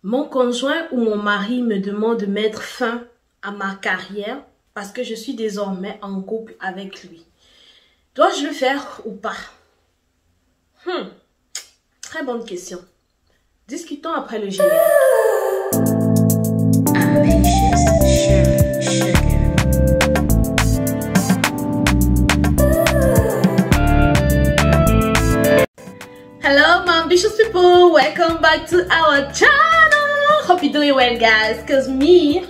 Mon conjoint ou mon mari me demande de mettre fin à ma carrière parce que je suis désormais en couple avec lui. Dois-je le faire ou pas? Très bonne question. Discutons après le générique. Hello, my ambitious people. Welcome back to our channel. Hope you're doing well, guys. Cause me,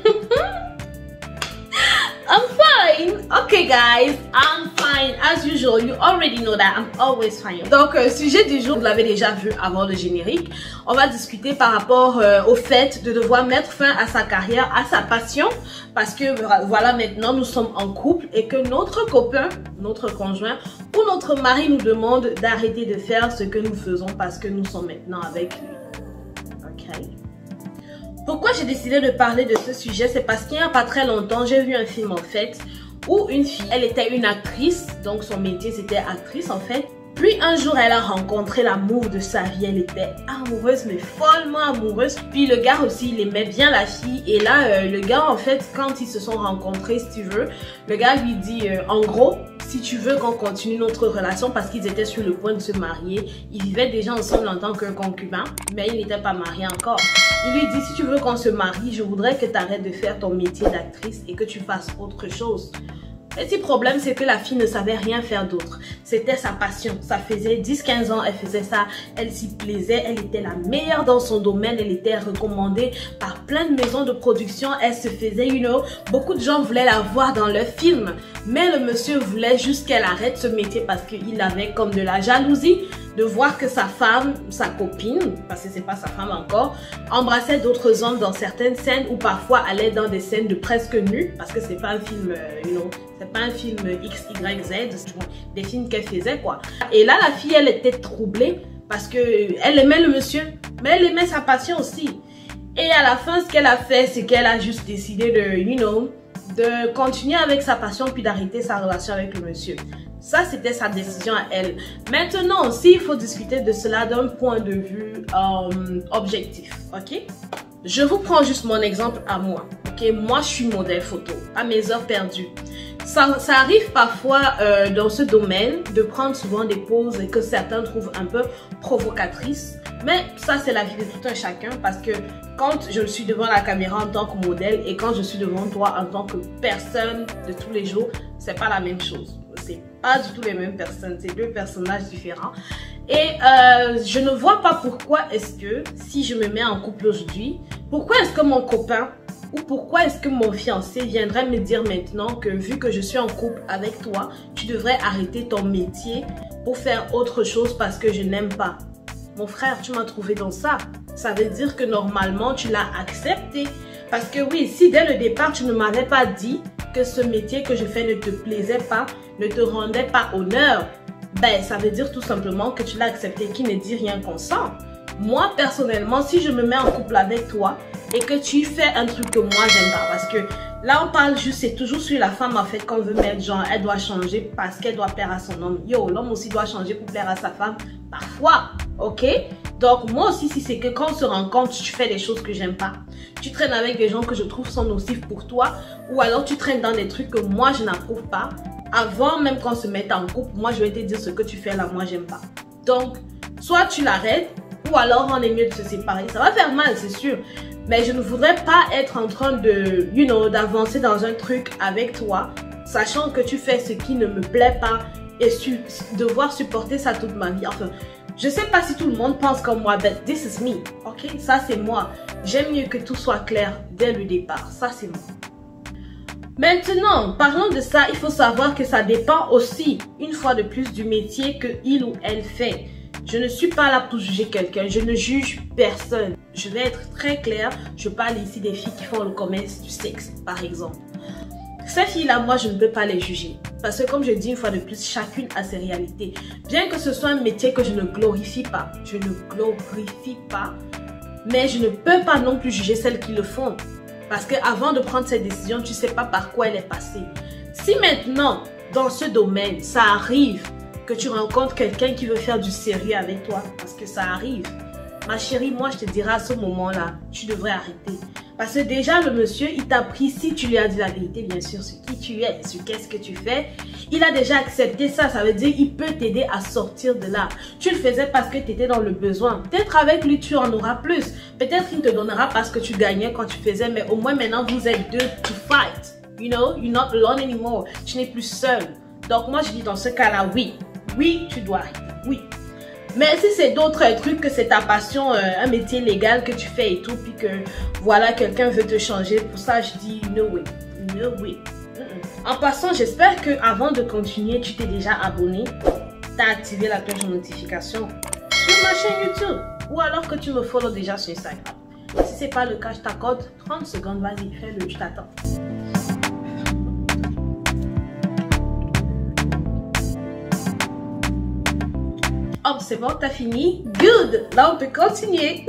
I'm fine. Okay, guys, I'm fine. As usual, you already know that I'm always fine. Donc, sujet du jour, vous l'avez déjà vu avant le générique. On va discuter par rapport au fait de devoir mettre fin à sa carrière, à sa passion. Parce que voilà, maintenant, nous sommes en couple et que notre copain, notre conjoint ou notre mari nous demande d'arrêter de faire ce que nous faisons parce que nous sommes maintenant avec lui. Ok? Pourquoi j'ai décidé de parler de ce sujet? C'est parce qu'il n'y a pas très longtemps, j'ai vu un film en fait où une fille, elle était une actrice, donc son métier c'était actrice en fait. Puis un jour, elle a rencontré l'amour de sa vie. Elle était amoureuse, mais follement amoureuse. Puis le gars aussi, il aimait bien la fille. Et là, le gars, en fait, quand ils se sont rencontrés, si tu veux, le gars lui dit, en gros, si tu veux qu'on continue notre relation, parce qu'ils étaient sur le point de se marier, ils vivaient déjà ensemble en tant que concubins, mais ils n'étaient pas mariés encore. Il lui dit, si tu veux qu'on se marie, je voudrais que tu arrêtes de faire ton métier d'actrice et que tu fasses autre chose. Le petit problème, c'est que la fille ne savait rien faire d'autre. C'était sa passion. Ça faisait 10-15 ans, elle faisait ça. Elle s'y plaisait. Elle était la meilleure dans son domaine. Elle était recommandée par plein de maisons de production. Elle se faisait, beaucoup de gens voulaient la voir dans leur film. Mais le monsieur voulait juste qu'elle arrête ce métier parce qu'il avait comme de la jalousie de voir que sa femme, sa copine, parce que c'est pas sa femme encore, embrassait d'autres hommes dans certaines scènes ou parfois allait dans des scènes de presque nus parce que c'est pas un film, c'est pas un film X, Y, Z, des films qu'elle faisait quoi. Et là, la fille, elle était troublée parce que elle aimait le monsieur, mais elle aimait sa passion aussi. Et à la fin, ce qu'elle a fait, c'est qu'elle a juste décidé de continuer avec sa passion puis d'arrêter sa relation avec le monsieur. Ça, c'était sa décision à elle. Maintenant aussi, il faut discuter de cela d'un point de vue objectif, ok? Je vous prends juste mon exemple à moi, ok? Moi, je suis modèle photo, à mes heures perdues. Ça arrive parfois dans ce domaine de prendre souvent des poses que certains trouvent un peu provocatrices. Mais ça, c'est la vie de tout un chacun parce que quand je suis devant la caméra en tant que modèle et quand je suis devant toi en tant que personne de tous les jours, c'est pas la même chose. C'est pas du tout les mêmes personnes, c'est deux personnages différents. Et je ne vois pas pourquoi est-ce que si je me mets en couple aujourd'hui, pourquoi est-ce que mon copain ou pourquoi est-ce que mon fiancé viendrait me dire maintenant que vu que je suis en couple avec toi, tu devrais arrêter ton métier pour faire autre chose parce que je n'aime pas. Mon frère, tu m'as trouvé dans ça. Ça veut dire que normalement, tu l'as accepté. Parce que oui, si dès le départ, tu ne m'avais pas dit que ce métier que je fais ne te plaisait pas, ne te rendait pas honneur, ben ça veut dire tout simplement que tu l'as accepté. Qui ne dit rien consent. Moi, personnellement, si je me mets en couple avec toi et que tu fais un truc que moi, j'aime pas, parce que là, on parle juste, c'est toujours sur la femme, en fait, qu'on veut mettre, genre, elle doit changer parce qu'elle doit plaire à son homme. Yo, l'homme aussi doit changer pour plaire à sa femme, parfois, ok? Donc, moi aussi, si c'est que quand on se rencontre, tu fais des choses que j'aime pas, tu traînes avec des gens que je trouve sont nocifs pour toi, ou alors tu traînes dans des trucs que moi, je n'approuve pas, avant même qu'on se mette en couple, moi, je vais te dire ce que tu fais là, moi, j'aime pas. Donc, soit tu l'arrêtes, ou alors on est mieux de se séparer. Ça va faire mal, c'est sûr. Mais je ne voudrais pas être en train de, d'avancer dans un truc avec toi, sachant que tu fais ce qui ne me plaît pas et devoir supporter ça toute ma vie. Enfin, je sais pas si tout le monde pense comme moi, but this is me, ok? Ça, c'est moi. J'aime mieux que tout soit clair dès le départ. Ça, c'est moi. Maintenant, parlant de ça, il faut savoir que ça dépend aussi, une fois de plus, du métier que il ou elle fait. Je ne suis pas là pour juger quelqu'un, je ne juge personne. Je vais être très claire, je parle ici des filles qui font le commerce du sexe, par exemple. Ces filles-là, moi, je ne peux pas les juger. Parce que comme je dis une fois de plus, chacune a ses réalités. Bien que ce soit un métier que je ne glorifie pas, mais je ne peux pas non plus juger celles qui le font. Parce qu'avant de prendre cette décision, tu ne sais pas par quoi elle est passée. Si maintenant, dans ce domaine, ça arrive que tu rencontres quelqu'un qui veut faire du sérieux avec toi, parce que ça arrive, ma chérie, moi je te dirais à ce moment-là, tu devrais arrêter. Parce que déjà le monsieur, il t'a pris, si tu lui as dit la vérité bien sûr, sur qui tu es, sur qu'est-ce que tu fais, il a déjà accepté ça, ça veut dire il peut t'aider à sortir de là. Tu le faisais parce que tu étais dans le besoin. Peut-être avec lui tu en auras plus, peut-être qu'il te donnera parce que tu gagnais quand tu faisais, mais au moins maintenant vous êtes deux to fight. You know, you're not alone anymore. Tu n'es plus seul. Donc moi je dis dans ce cas-là, oui, tu dois arrêter, oui. Mais si c'est d'autres trucs, que c'est ta passion, un métier légal que tu fais et tout, puis que voilà, quelqu'un veut te changer, pour ça je dis no way, no way. En passant, j'espère que avant de continuer, tu t'es déjà abonné, tu as activé la cloche de notification sur ma chaîne YouTube, ou alors que tu me follow déjà sur Instagram. Si c'est pas le cas, je t'accorde 30 secondes, vas-y, fais-le, je t'attends. Oh, c'est bon, t'as fini? Good! Là, on peut continuer.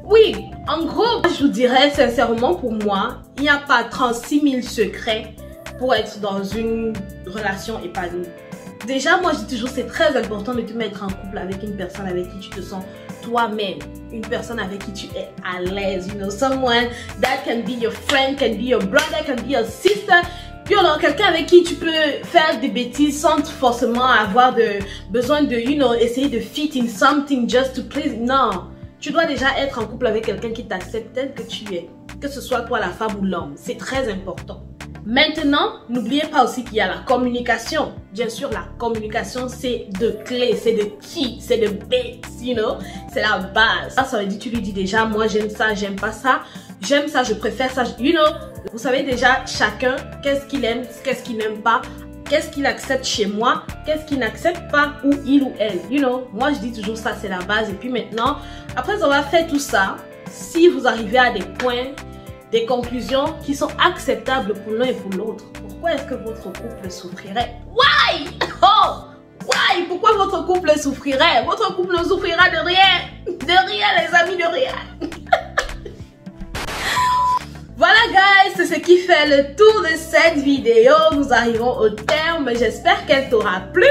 Oui, en gros, je vous dirais sincèrement, pour moi, il n'y a pas 36 000 secrets pour être dans une relation épanouie. Déjà, moi, je dis toujours, c'est très important de te mettre en couple avec une personne avec qui tu te sens toi-même. Une personne avec qui tu es à l'aise. You know, someone that can be your friend, can be your brother, can be your sister. Puis alors, quelqu'un avec qui tu peux faire des bêtises sans forcément avoir besoin de, you know, essayer de fit in something just to please. Non, tu dois déjà être en couple avec quelqu'un qui t'accepte tel que tu es. Que ce soit toi la femme ou l'homme, c'est très important. Maintenant, n'oubliez pas aussi qu'il y a la communication. Bien sûr, la communication, c'est de clé, c'est de key, c'est de base, you know. C'est la base. Ça veut dire, tu lui dis déjà, moi j'aime ça, j'aime pas ça. J'aime ça, je préfère ça, you know. Vous savez déjà chacun, qu'est-ce qu'il aime, qu'est-ce qu'il n'aime pas, qu'est-ce qu'il accepte chez moi, qu'est-ce qu'il n'accepte pas, ou il ou elle, you know. Moi, je dis toujours ça, c'est la base. Et puis maintenant, après avoir fait tout ça, si vous arrivez à des points, des conclusions qui sont acceptables pour l'un et pour l'autre, pourquoi est-ce que votre couple souffrirait? Why? Oh! Why? Pourquoi votre couple souffrirait? Votre couple ne souffrira de rien. De rien, les amis, de rien. Voilà guys, c'est ce qui fait le tour de cette vidéo. Nous arrivons au terme. J'espère qu'elle t'aura plu.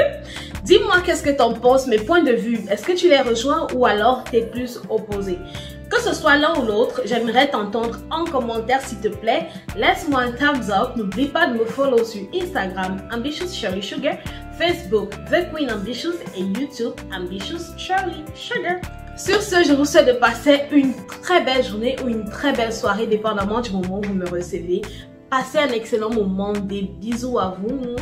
Dis-moi qu'est-ce que t'en penses, mes points de vue. Est-ce que tu les rejoins ou alors t'es plus opposé? Que ce soit l'un ou l'autre, j'aimerais t'entendre en commentaire s'il te plaît. Laisse-moi un thumbs up. N'oublie pas de me follow sur Instagram, Ambitious Shirley Sugar, Facebook, The Queen Ambitious et YouTube, Ambitious Shirley Sugar. Sur ce, je vous souhaite de passer une très belle journée ou une très belle soirée, dépendamment du moment où vous me recevez. Passez un excellent moment, des bisous à vous.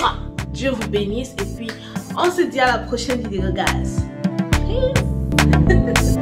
Dieu vous bénisse et puis on se dit à la prochaine vidéo, guys. Peace.